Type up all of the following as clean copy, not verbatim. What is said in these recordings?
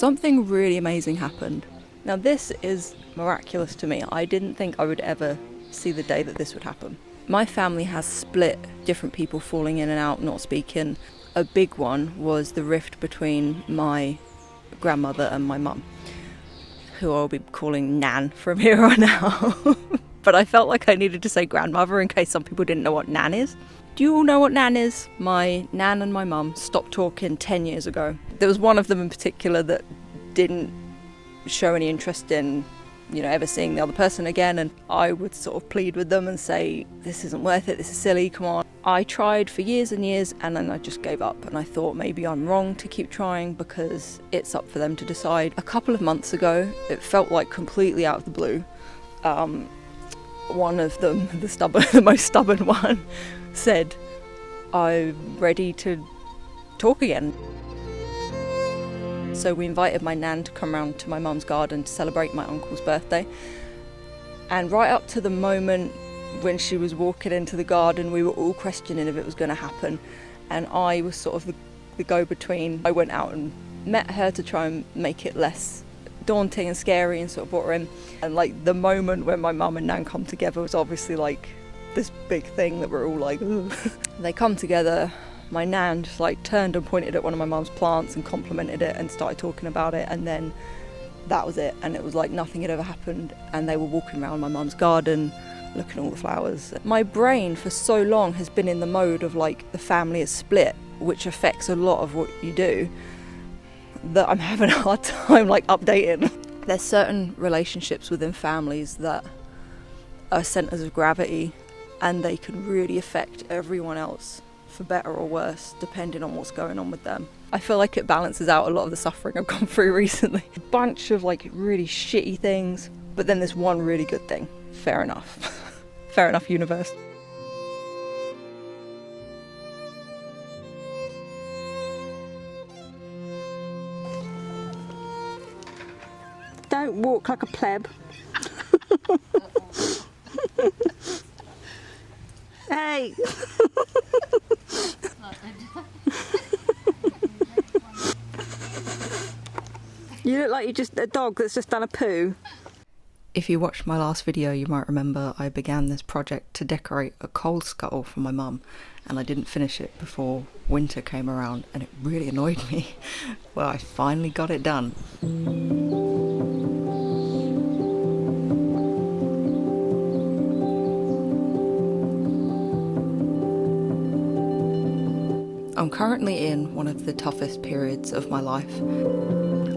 something really amazing happened. Now this is miraculous to me. I didn't think I would ever see the day that this would happen. My family has split, different people falling in and out, not speaking. A big one was the rift between my grandmother and my mum, who I'll be calling Nan from here on out. But I felt like I needed to say grandmother in case some people didn't know what Nan is. Do you all know what Nan is? My Nan and my mum stopped talking 10 years ago. There was one of them in particular that didn't show any interest in, ever seeing the other person again, and I would sort of plead with them and say, this isn't worth it, this is silly, come on. I tried for years and years, and then I just gave up, and I thought maybe I'm wrong to keep trying because it's up for them to decide. A couple of months ago, it felt like completely out of the blue. One of them, the most stubborn one, said, I'm ready to talk again. So we invited my nan to come round to my mum's garden to celebrate my uncle's birthday. And right up to the moment when she was walking into the garden, we were all questioning if it was going to happen. And I was sort of the go-between. I went out and met her to try and make it less daunting and scary and sort of brought her in. And like the moment when my mum and nan come together was obviously like this big thing that we're all like, ooh. They come together. My nan just like turned and pointed at one of my mum's plants and complimented it and started talking about it, and then that was it, and it was like nothing had ever happened. And they were walking around my mum's garden looking at all the flowers. My brain for so long has been in the mode of like the family is split, which affects a lot of what you do, that I'm having a hard time like updating. There's certain relationships within families that are centres of gravity, and they can really affect everyone else, for better or worse, depending on what's going on with them. I feel like it balances out a lot of the suffering I've gone through recently. A bunch of like really shitty things, but then there's one really good thing. Fair enough. Fair enough, universe. Don't walk like a pleb. Hey! You look like you're just a dog that's just done a poo. If you watched my last video, you might remember I began this project to decorate a coal scuttle for my mum, and I didn't finish it before winter came around, and it really annoyed me. Well, I finally got it done. I'm currently in one of the toughest periods of my life.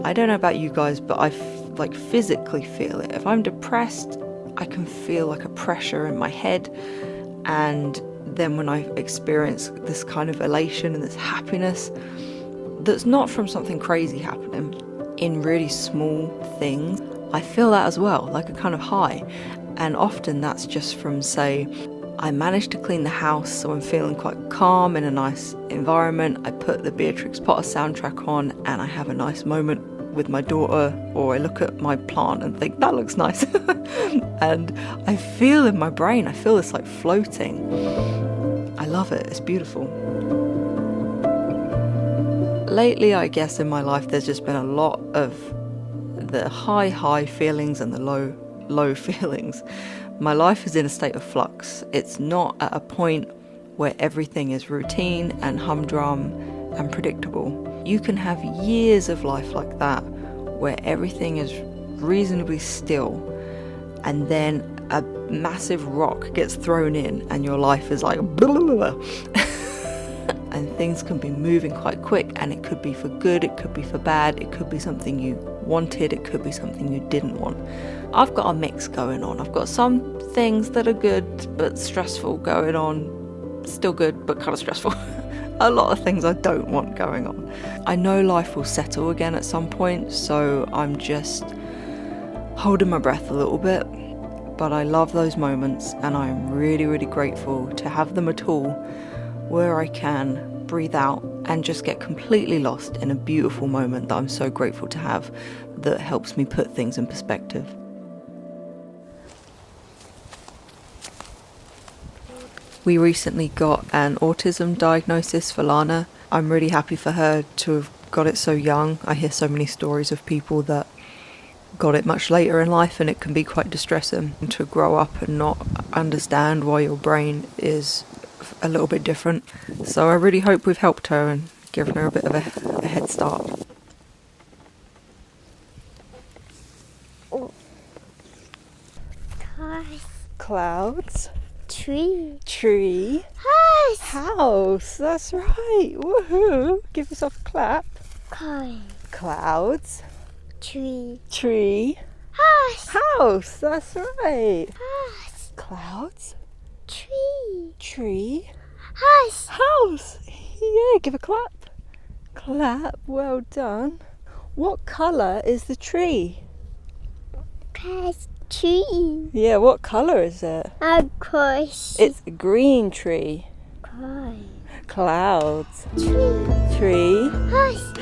I don't know about you guys, but I like physically feel it. If I'm depressed, I can feel like a pressure in my head, and then when I experience this kind of elation and this happiness that's not from something crazy happening, in really small things, I feel that as well, like a kind of high. And often that's just from, say, I managed to clean the house, so I'm feeling quite calm in a nice environment. I put the Beatrix Potter soundtrack on and I have a nice moment with my daughter, or I look at my plant and think, that looks nice. And I feel in my brain, I feel this like floating. I love it, it's beautiful. Lately, I guess in my life, there's just been a lot of the high feelings and the low feelings. My life is in a state of flux. It's not at a point where everything is routine and humdrum and predictable. You can have years of life like that, where everything is reasonably still, and then a massive rock gets thrown in and your life is like blah, blah, blah. And things can be moving quite quick, and it could be for good, it could be for bad, it could be something you wanted, it could be something you didn't want. I've got a mix going on. I've got some things that are good but stressful going on, still good but kind of stressful. A lot of things I don't want going on. I know life will settle again at some point, so I'm just holding my breath a little bit. But I love those moments, and I'm really grateful to have them at all, where I can breathe out and just get completely lost in a beautiful moment that I'm so grateful to have, that helps me put things in perspective. We recently got an autism diagnosis for Lana. I'm really happy for her to have got it so young. I hear so many stories of people that got it much later in life, and it can be quite distressing to grow up and not understand why your brain is a little bit different. So I really hope we've helped her and given her a bit of a head start. Clouds. Tree. House. That's right. Woohoo. Give yourself a clap. Clouds. Tree. House. That's right. Clouds. Tree. House. Yeah, give a clap. Clap. Well done. What colour is the tree? Tree. Yeah, what colour is it? Of course. It's a green tree. Clouds. Tree. House.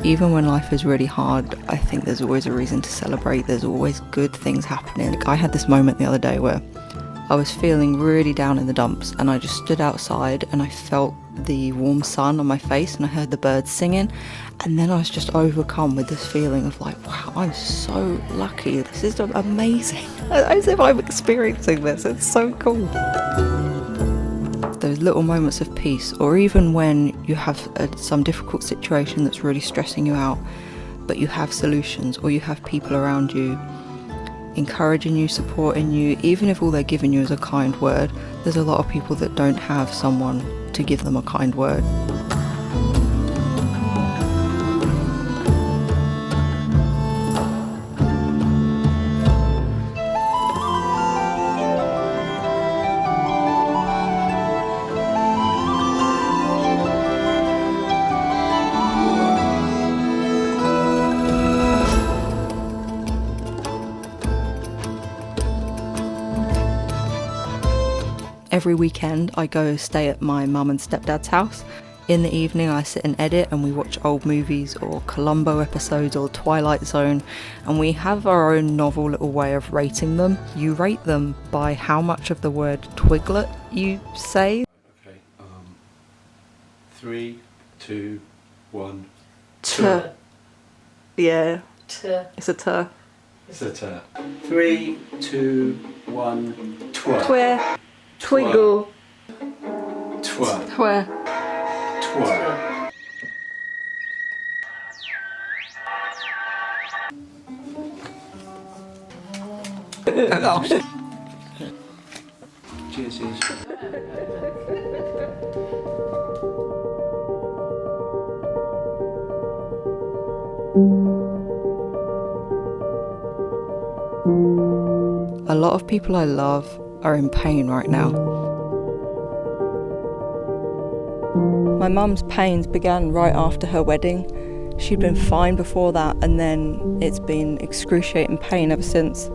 Even when life is really hard, I think there's always a reason to celebrate. There's always good things happening. I had this moment the other day where I was feeling really down in the dumps, and I just stood outside and I felt the warm sun on my face and I heard the birds singing, and then I was just overcome with this feeling of like, wow, I'm so lucky. This is amazing. As if I'm experiencing this. It's so cool. Those little moments of peace, or even when you have some difficult situation that's really stressing you out, but you have solutions, or you have people around you encouraging you, supporting you, even if all they're giving you is a kind word. There's a lot of people that don't have someone to give them a kind word. Every weekend I go stay at my mum and stepdad's house. In the evening I sit and edit, and we watch old movies or Columbo episodes or Twilight Zone, and we have our own novel little way of rating them. You rate them by how much of the word twiglet you say. Okay, 3, 2, 1. T. Yeah. T. It's a t. It's a t. 3, 2, 1. Twer. Twer. Twiggle. Twer. Twer. Twer. Cheers. A lot of people I love are in pain right now. My mum's pains began right after her wedding. She'd been fine before that, and then it's been excruciating pain ever since.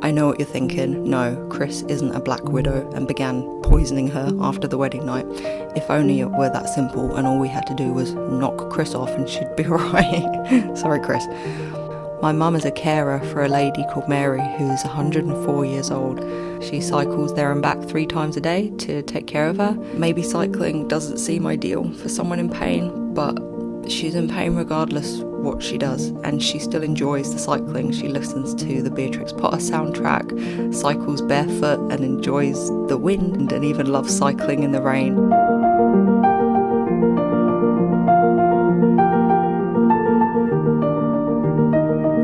I know what you're thinking. No, Chris isn't a black widow and began poisoning her after the wedding night. If only it were that simple and all we had to do was knock Chris off and she'd be alright. Sorry, Chris. My mum is a carer for a lady called Mary who's 104 years old. She cycles there and back 3 times a day to take care of her. Maybe cycling doesn't seem ideal for someone in pain, but she's in pain regardless what she does, and she still enjoys the cycling. She listens to the Beatrix Potter soundtrack, cycles barefoot and enjoys the wind, and even loves cycling in the rain.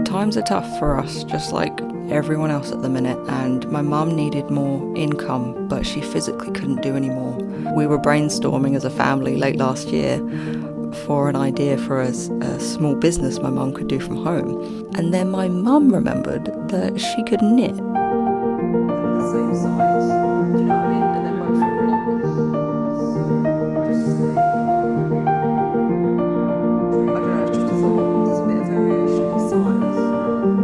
Times are tough for us, just like everyone else at the minute, and my mum needed more income, but she physically couldn't do any more. We were brainstorming as a family late last year for an idea for a small business my mum could do from home, and then my mum remembered that she could knit. The same size, do you know what I mean? And then both I don't know, it's just a thought. There's a bit of variation in size.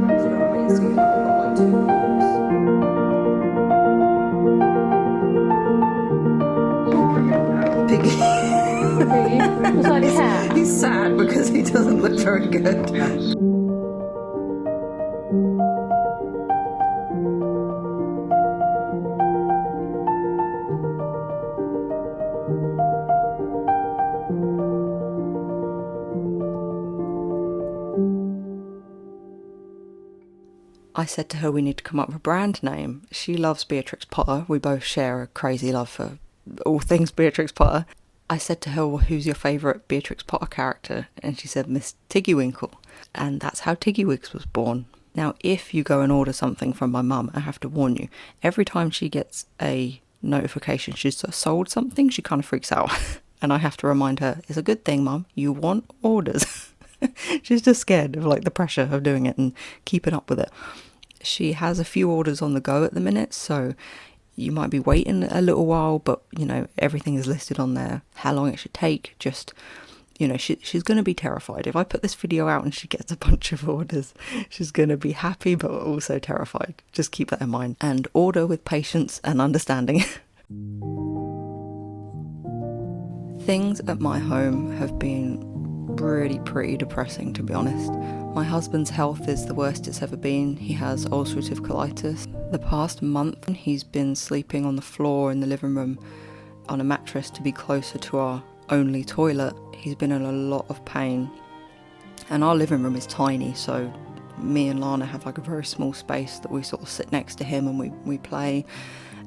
Do you know what I mean? So you haven't got like 2 balls. doesn't look very good. I said to her we need to come up with a brand name. She loves Beatrix Potter. We both share a crazy love for all things Beatrix Potter. I said to her, well, who's your favourite Beatrix Potter character? And she said Miss Tiggywinkle. And that's how Tiggywigs was born. Now, if you go and order something from my mum, I have to warn you, every time she gets a notification she's sold something, she kind of freaks out. And I have to remind her, it's a good thing, Mum, you want orders. She's just scared of like the pressure of doing it and keeping up with it. She has a few orders on the go at the minute, so you might be waiting a little while, but you know, everything is listed on there, how long it should take. Just, you know, she's going to be terrified. If I put this video out and she gets a bunch of orders, she's going to be happy but also terrified. Just keep that in mind and order with patience and understanding. Things at my home have been really pretty depressing, to be honest. My husband's health is the worst it's ever been. He has ulcerative colitis. The past month he's been sleeping on the floor in the living room on a mattress to be closer to our only toilet. He's been in a lot of pain, and our living room is tiny, so me and Lana have like a very small space that we sort of sit next to him and we play.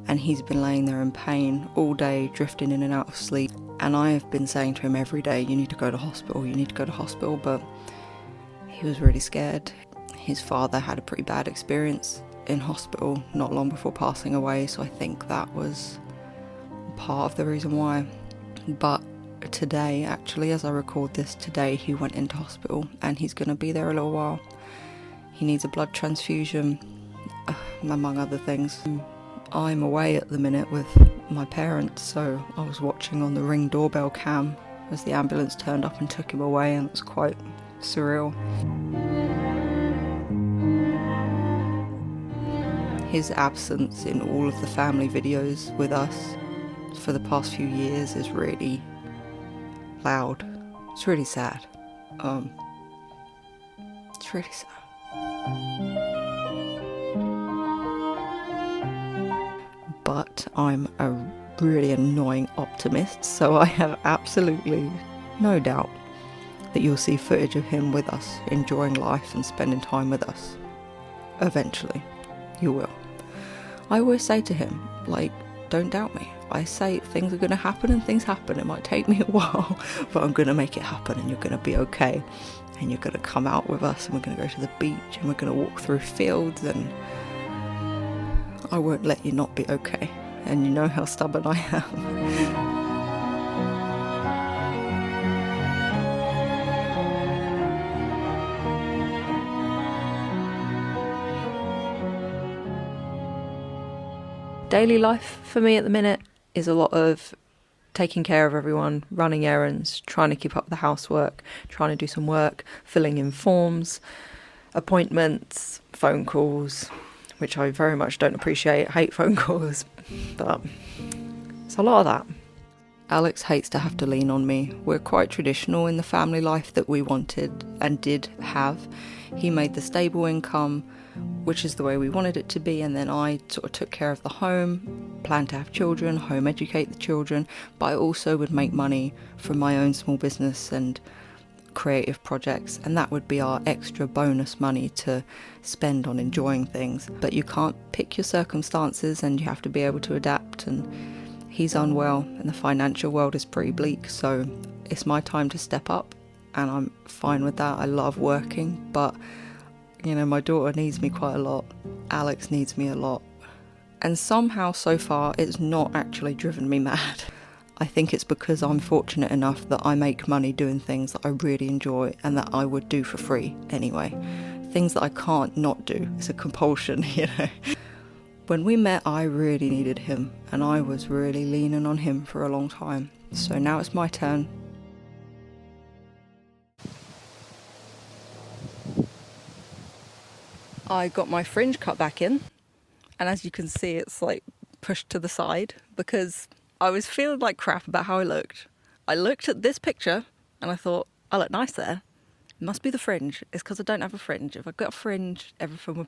And he's been laying there in pain all day, drifting in and out of sleep. And I have been saying to him every day, you need to go to hospital, you need to go to hospital, but he was really scared. His father had a pretty bad experience in hospital not long before passing away, so I think that was part of the reason why. But today, actually, as I record this today, he went into hospital and he's going to be there a little while. He needs a blood transfusion, among other things. I'm away at the minute with my parents, so I was watching on the Ring doorbell cam as the ambulance turned up and took him away, and it was quite surreal. His absence in all of the family videos with us for the past few years is really loud. It's really sad. It's really sad. But I'm a really annoying optimist, so I have absolutely no doubt that you'll see footage of him with us, enjoying life and spending time with us. Eventually, you will. I always say to him, like, don't doubt me. I say things are going to happen and things happen. It might take me a while, but I'm going to make it happen and you're going to be okay. And you're going to come out with us and we're going to go to the beach and we're going to walk through fields, and I won't let you not be okay. And you know how stubborn I am. Daily life for me at the minute is a lot of taking care of everyone, running errands, trying to keep up with the housework, trying to do some work, filling in forms, appointments, phone calls, which I very much don't appreciate. I hate phone calls, but it's a lot of that. Alex hates to have to lean on me. We're quite traditional in the family life that we wanted and did have. He made the stable income, which is the way we wanted it to be, and then I sort of took care of the home, planned to have children, home educate the children, but I also would make money from my own small business and creative projects, and that would be our extra bonus money to spend on enjoying things. But you can't pick your circumstances and you have to be able to adapt, and he's unwell and the financial world is pretty bleak, so it's my time to step up and I'm fine with that. I love working, but you know, my daughter needs me quite a lot. Alex needs me a lot. And somehow so far it's not actually driven me mad. I think it's because I'm fortunate enough that I make money doing things that I really enjoy and that I would do for free anyway. Things that I can't not do. It's a compulsion, you know. When we met, I really needed him and I was really leaning on him for a long time. So now it's my turn. I got my fringe cut back in, and as you can see it's like pushed to the side because I was feeling like crap about how I looked. I looked at this picture and I thought, I look nice there. Must be the fringe. It's because I don't have a fringe. If I got a fringe, everything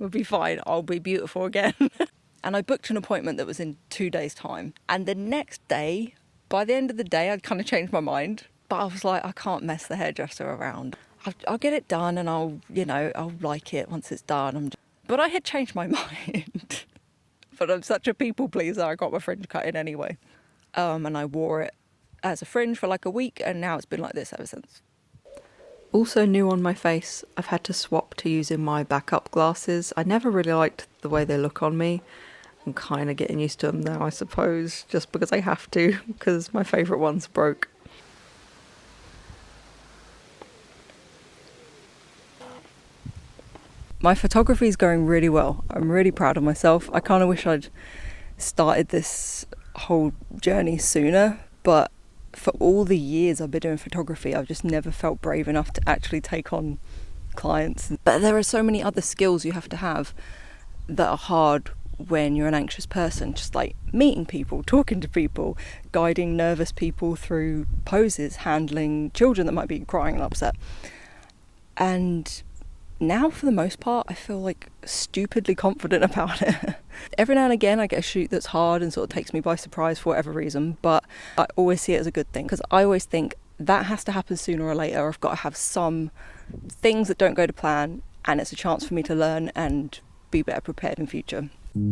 would be fine. I'll be beautiful again. And I booked an appointment that was in 2 days' time. And the next day, by the end of the day, I'd kind of changed my mind. But I was like, I can't mess the hairdresser around. I'll get it done and I'll like it once it's done. But I had changed my mind. But I'm such a people pleaser, I got my fringe cut in anyway. And I wore it as a fringe for like a week, and now it's been like this ever since. Also new on my face, I've had to swap to using my backup glasses. I never really liked the way they look on me. I'm kind of getting used to them now, I suppose, just because I have to, because my favourite ones broke. My photography is going really well. I'm really proud of myself. I kind of wish I'd started this whole journey sooner, but for all the years I've been doing photography, I've just never felt brave enough to actually take on clients. But there are so many other skills you have to have that are hard when you're an anxious person, just like meeting people, talking to people, guiding nervous people through poses, handling children that might be crying and upset. And now, for the most part, I feel like stupidly confident about it. Every now and again I get a shoot that's hard and sort of takes me by surprise for whatever reason, but I always see it as a good thing, because I always think that has to happen sooner or later. I've got to have some things that don't go to plan, and it's a chance for me to learn and be better prepared in future. I'm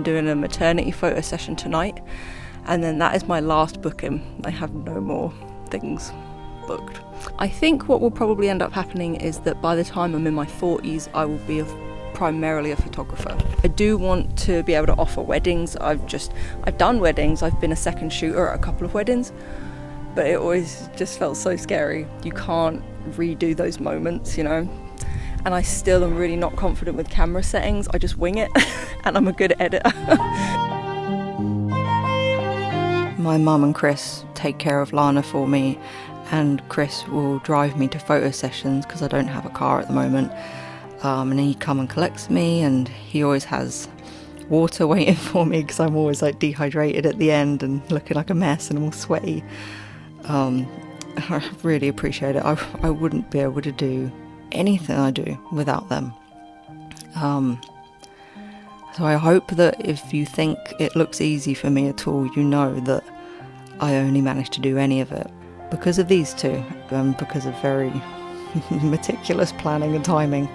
doing a maternity photo session tonight, and then that is my last booking. I have no more things booked. I think what will probably end up happening is that by the time I'm in my 40s, I will be primarily a photographer. I do want to be able to offer weddings. I've done weddings. I've been a second shooter at a couple of weddings, but it always just felt so scary. You can't redo those moments, you know. And I still am really not confident with camera settings. I just wing it, and I'm a good editor. My mum and Chris take care of Lana for me, and Chris will drive me to photo sessions because I don't have a car at the moment. And he come and collects me, and he always has water waiting for me because I'm always like dehydrated at the end and looking like a mess and I'm all sweaty. I really appreciate it. I wouldn't be able to do anything I do without them. So I hope that if you think it looks easy for me at all, you know that I only managed to do any of it because of these two, because of very meticulous planning and timing.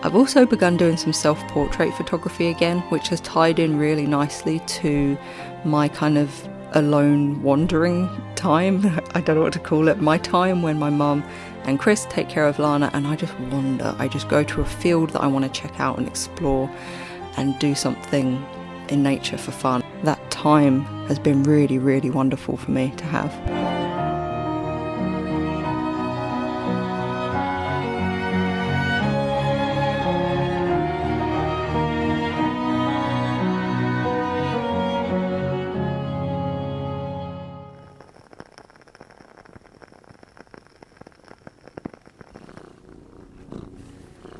I've also begun doing some self-portrait photography again, which has tied in really nicely to my kind of alone wandering time. I don't know what to call it. My time when my mum and Chris take care of Lana and I just wander. I just go to a field that I want to check out and explore and do something in nature for fun. That time has been really, really wonderful for me to have.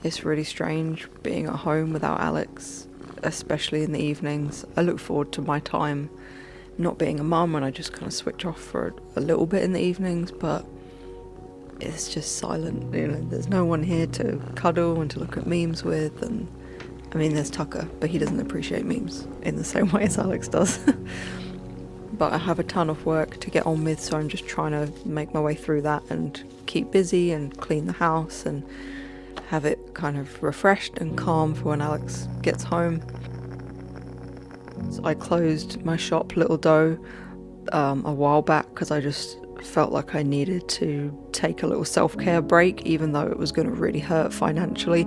It's really strange being at home without Alex, especially in the evenings. I look forward to my time not being a mum and I just kind of switch off for a little bit in the evenings, but it's just silent. You know, there's no one here to cuddle and to look at memes with, and I mean there's Tucker, but he doesn't appreciate memes in the same way as Alex does. But I have a ton of work to get on with, so I'm just trying to make my way through that and keep busy and clean the house and have it kind of refreshed and calm for when Alex gets home. So I closed my shop Little Doe a while back because I just felt like I needed to take a little self-care break, even though it was going to really hurt financially.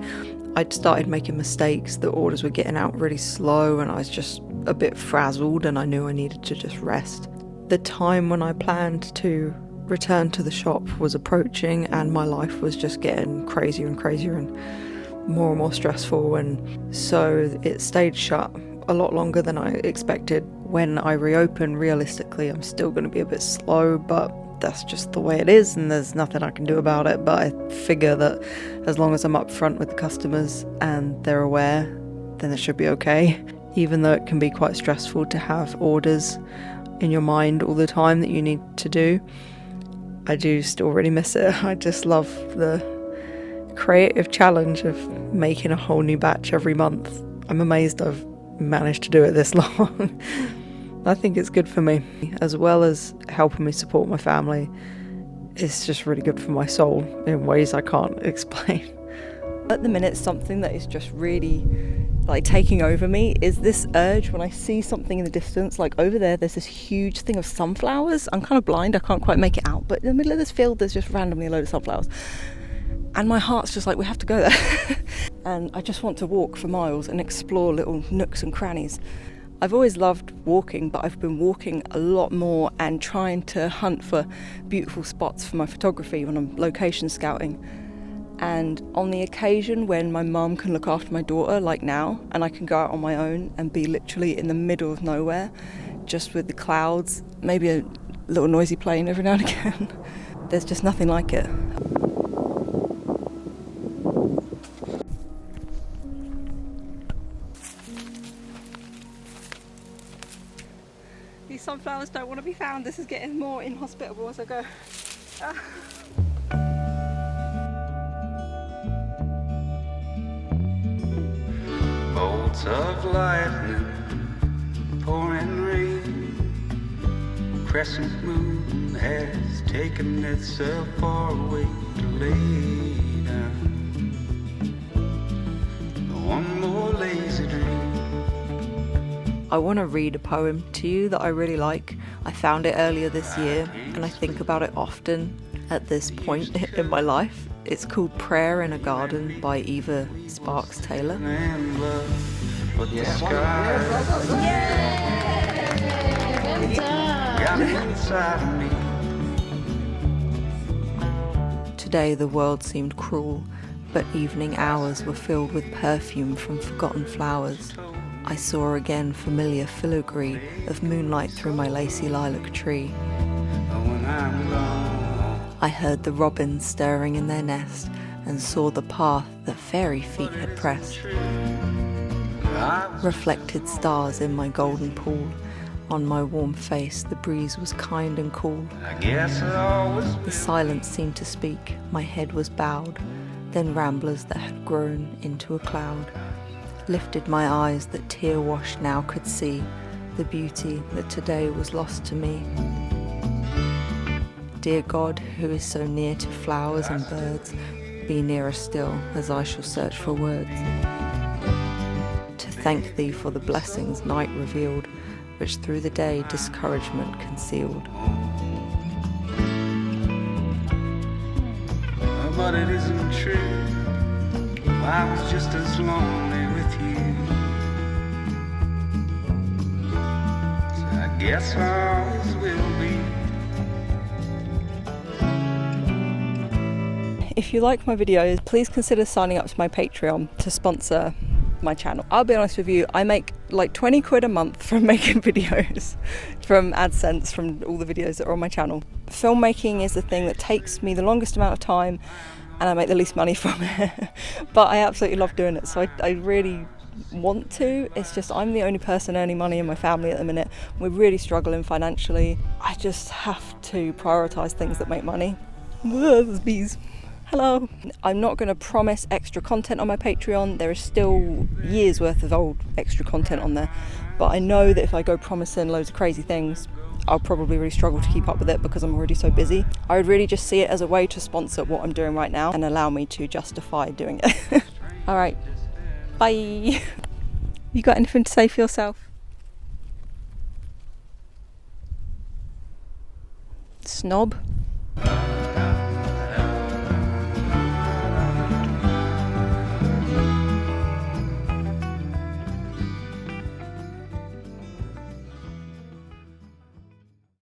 I'd started making mistakes, the orders were getting out really slow and I was just a bit frazzled and I knew I needed to just rest. The time when I planned to return to the shop was approaching and my life was just getting crazier and crazier and more stressful, and so it stayed shut a lot longer than I expected. When I reopen, realistically, I'm still going to be a bit slow, but that's just the way it is and there's nothing I can do about it. But I figure that as long as I'm upfront with the customers and they're aware, then it should be okay. Even though it can be quite stressful to have orders in your mind all the time that you need to do, I do still really miss it. I just love the creative challenge of making a whole new batch every month. I'm amazed I've managed to do it this long. I think it's good for me, as well as helping me support my family. It's just really good for my soul in ways I can't explain. At the minute, something that is just really like taking over me is this urge when I see something in the distance, like over there's this huge thing of sunflowers. I'm kind of blind, I can't quite make it out, but in the middle of this field there's just randomly a load of sunflowers. And my heart's just like, we have to go there. And I just want to walk for miles and explore little nooks and crannies. I've always loved walking, but I've been walking a lot more and trying to hunt for beautiful spots for my photography when I'm location scouting. And on the occasion when my mum can look after my daughter, like now, and I can go out on my own and be literally in the middle of nowhere, just with the clouds, maybe a little noisy plane every now and again, there's just nothing like it. These sunflowers don't want to be found. This is getting more inhospitable as I go. Bolts of lightning, pouring rain, crescent moon has taken itself far away to lay down. One more lazy dream. I want to read a poem to you that I really like. I found it earlier this year and I think about it often at this point in my life. It's called Prayer in a Garden by Eva Sparks Taylor. Today the world seemed cruel, but evening hours were filled with perfume from forgotten flowers. I saw again familiar filigree of moonlight through my lacy lilac tree. I heard the robins stirring in their nest and saw the path that fairy feet had pressed. Reflected stars in my golden pool. On my warm face the breeze was kind and cool. The silence seemed to speak, my head was bowed. Then ramblers that had grown into a cloud lifted my eyes that tear-washed now could see the beauty that today was lost to me. Dear God, who is so near to flowers and birds, be nearer still as I shall search for words to thank thee for the blessings night revealed, which through the day discouragement concealed. But it isn't true, I was just as lonely with you. So I guess I always will be. If you like my videos, please consider signing up to my Patreon to sponsor my channel. I'll be honest with you, I make like 20 quid a month from making videos, from AdSense, from all the videos that are on my channel. Filmmaking is the thing that takes me the longest amount of time and I make the least money from it. But I absolutely love doing it, so I really want to. It's just I'm the only person earning money in my family at the minute. We're really struggling financially. I just have to prioritise things that make money. There's bees. Hello. I'm not going to promise extra content on my Patreon. There is still years worth of old extra content on there, but I know that if I go promising loads of crazy things, I'll probably really struggle to keep up with it because I'm already so busy. I would really just see it as a way to sponsor what I'm doing right now and allow me to justify doing it. All right, bye. You got anything to say for yourself? Snob.